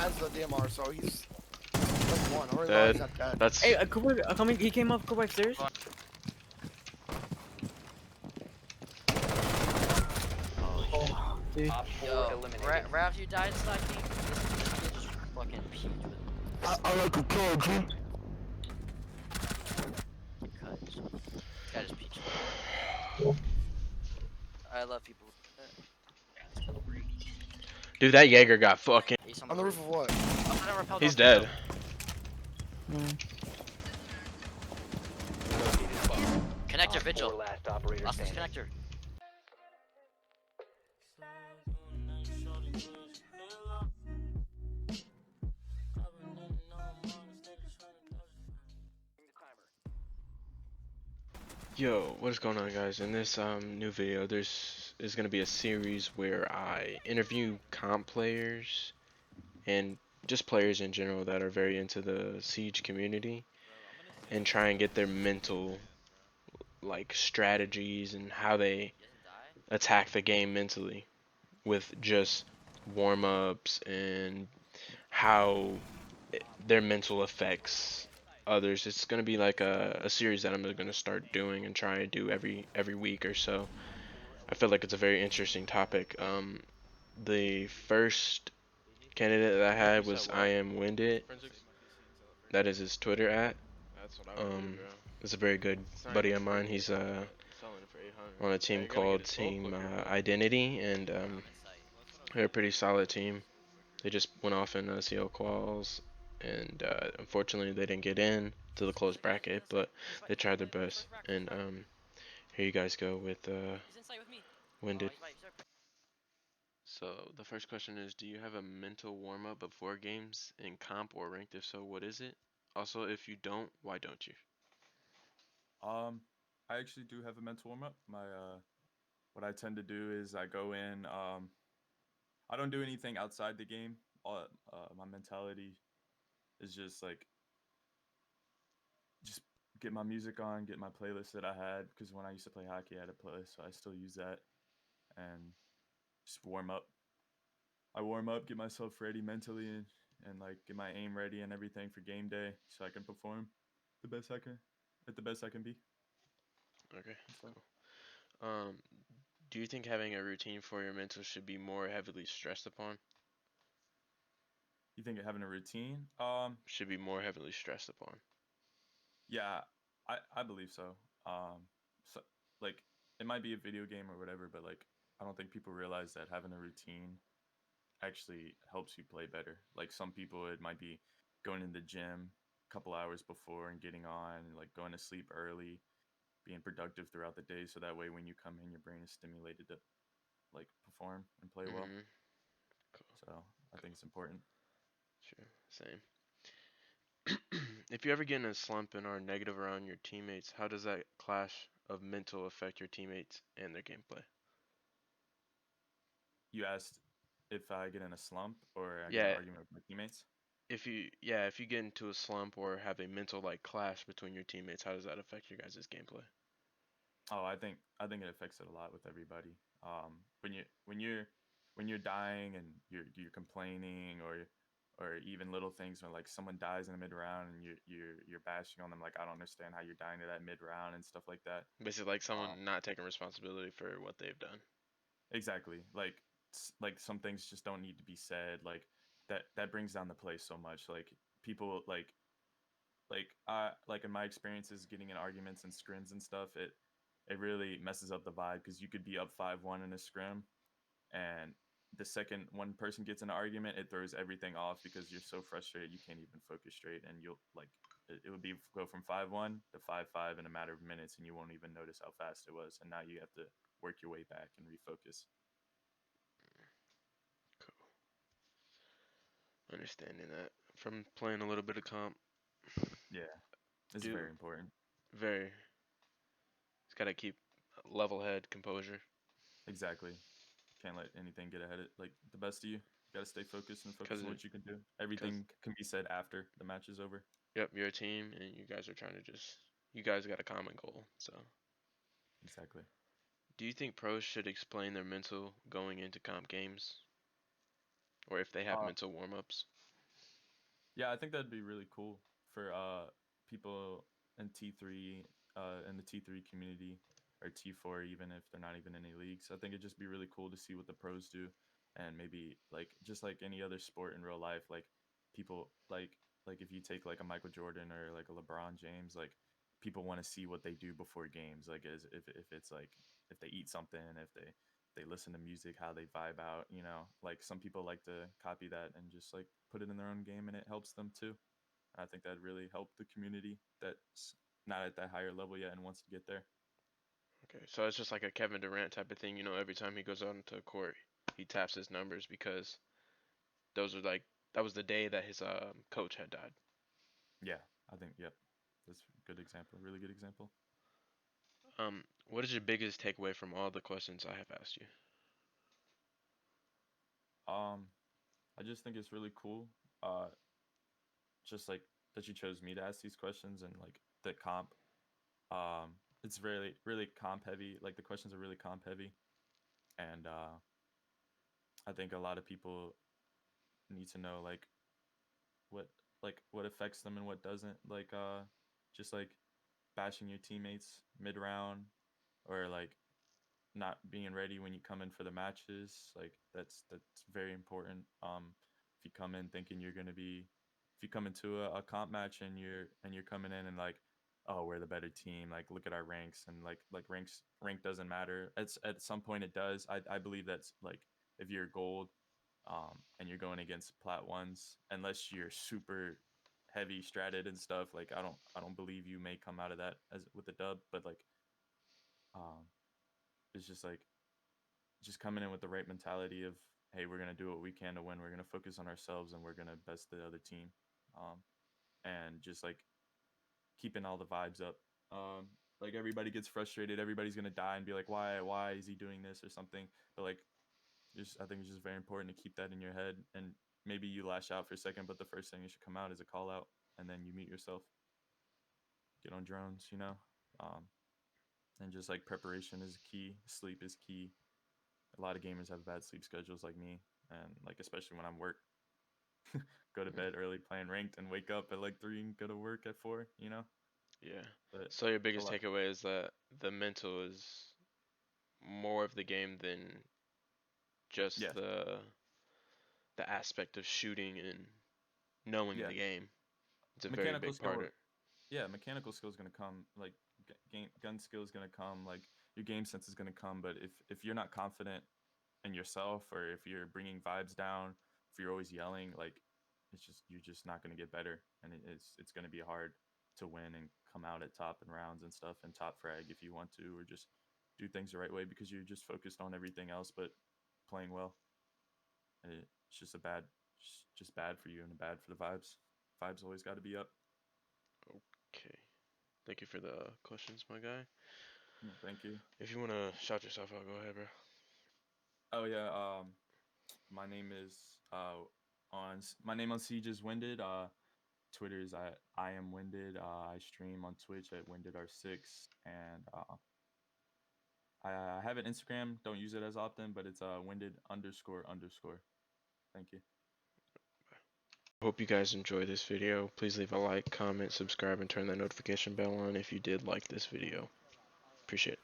has the DMR, so he's like one. Or no, Dead. he's not dead. That's Hey, Cooper, coming. He came up Cooper stairs. Oh, dude. Op 4 Yo, eliminated. right after you died sniping, this kid just fucking peach with I like a kid, G. cut. This guy just peach. I love people. dude. That Jaeger got fucking. Ace On the roof of what? Oh, I never repelled He's off dead. Connector Op 4 vigil. last operator Last standing. connector. Yo, what is going on, guys? In this new video, there's is gonna be a series where I interview comp players and just players in general that are very into the Siege community and try and get their mental like strategies and how they attack the game mentally with just warm-ups and how their mental affects others. It's gonna be like a series that I'm gonna start doing and try and do every week or so. I feel like it's a very interesting topic. The first candidate that I had was I am Winded. That is his Twitter at. It's a very good buddy of mine. He's on a team called Team Identity, and they're a pretty solid team. They just went off in CL quals, and unfortunately they didn't get in to the close bracket, but they tried their best. And here you guys go with He's inside with me. Winded. He's right there. So the first question is, do you have a mental warm-up before games in comp or ranked? If so, what is it? Also, if you don't, why don't you? I actually do have a mental warm up. What I tend to do is I go in. I don't do anything outside the game. My mentality is just like, just get my music on, get my playlist that I had, because when I used to play hockey, I had a playlist, so I still use that, and just warm up. I warm up, get myself ready mentally, and like get my aim ready and everything for game day, so I can perform the best I can, at the best I can be. Okay, So. cool. Do you think having a routine for your mental should be more heavily stressed upon? You think having a routine? Should be more heavily stressed upon. Yeah, I believe so. So like it might be a video game or whatever, but like I don't think people realize that having a routine actually helps you play better. Like some people, it might be going in the gym a couple hours before and getting on, and like going to sleep early, being productive throughout the day, so that way when you come in, your brain is stimulated to like perform and play well. Cool. So I think it's important. Sure. Same. If you ever get in a slump and are negative around your teammates, how does that clash of mental affect your teammates and their gameplay? You asked if I get in a slump or I get in an Yeah, argument with my teammates. if you get into a slump or have a mental like clash between your teammates, how does that affect your guys' gameplay? Oh, I think it affects it a lot with everybody. When you're dying and you're complaining, or even little things when like someone dies in the mid round and you're bashing on them, like I don't understand how you're dying to that mid round and stuff like that. Basically, like Um, someone not taking responsibility for what they've done. exactly. Like some things just don't need to be said. Like that brings down the play so much. Like people like in my experiences getting in arguments and scrims and stuff, it really messes up the vibe, because you could be up 5-1 in a scrim, and the second one person gets in an argument, it throws everything off because you're so frustrated you can't even focus straight, and you'll like it would be go from 5-1 to 5-5 in a matter of minutes, and you won't even notice how fast it was, and now you have to work your way back and refocus. Cool. Understanding that from playing a little bit of comp. Yeah, this is Do very important. very. It's gotta keep level head, composure. Exactly. Can't let anything get ahead of like the best of you. You got to stay focused and focus Cause, on what you can do. cause, Everything can be said after the match is over. yep, you're a team, and you guys are trying to just. You guys got a common goal. So, Exactly. do you think pros should explain their mental going into comp games, or if they have Uh, mental warm ups? Yeah, I think that'd be really cool for people in T3 in the T3 community or T4 even if they're not even in any leagues. I think it'd just be really cool to see what the pros do and maybe like just like any other sport in real life like people like if you take like a Michael Jordan or like a LeBron James like people want to see what they do before games like as if it's like if they eat something if they listen to music, how they vibe out, you know, like some people like to copy that and just like put it in their own game and it helps them too. And I think that'd really help the community that's not at that higher level yet and wants to get there. Okay, so it's just like a Kevin Durant type of thing, you know, every time he goes out into the court, he taps his numbers because those are like that was the day that his coach had died. Yeah, I think, yep. That's a good example, really good example. What is your biggest takeaway from all the questions I have asked you? I just think it's really cool. Uh, just like that you chose me to ask these questions and like the comp. It's really comp heavy. Like the questions are really comp heavy, and I think a lot of people need to know what what affects them and what doesn't. Like just like bashing your teammates mid round or like not being ready when you come in for the matches. Like that's very important. If you come in thinking you're gonna be if you come into a comp match and you're coming in and like oh we're the better team like look at our ranks and like rank doesn't matter at some point it does I believe that's like if you're gold and you're going against plat ones unless you're super heavy stratted and stuff like I don't believe you may come out of that as with a dub but like um it's just like just coming in with the right mentality of hey we're going to do what we can to win we're going to focus on ourselves and we're going to best the other team um and just like keeping all the vibes up. Like everybody gets frustrated, everybody's gonna die and be like, why is he doing this or something? But like, just I think it's just very important to keep that in your head. And maybe you lash out for a second, but the first thing that should come out is a call out, and then you mute yourself. Get on drones, you know. And just like preparation is key, sleep is key. A lot of gamers have bad sleep schedules like me, and like especially when I'm work. Go to bed early playing ranked and wake up at like 3 and go to work at 4, you know? Yeah. But So your a biggest lot. takeaway is that the mental is more of the game than just Yeah, the aspect of shooting and knowing yeah. the game. It's a very Mechanical big part skill, of it. yeah, mechanical skill is gonna come. Like game gun skill is gonna come. Like your game sense is gonna come. But if you're not confident in yourself, or if you're bringing vibes down, if you're always yelling, like it's just you're just not gonna get better, and it's gonna be hard to win and come out at top in rounds and stuff and top frag if you want to, or just do things the right way because you're just focused on everything else but playing well. And it's just just bad for you and bad for the vibes. Vibes always got to be up. Okay. Thank you for the questions, my guy. Yeah, thank you. If you wanna shout yourself out, go ahead, bro. Oh yeah, my name is my name on Siege is Winded. Twitter is I am Winded. I stream on Twitch at WindedR6, and I have an Instagram. Don't use it as often, but it's Winded__. Thank you. Hope you guys enjoy this video. Please leave a like, comment, subscribe, and turn that notification bell on if you did like this video. Appreciate it.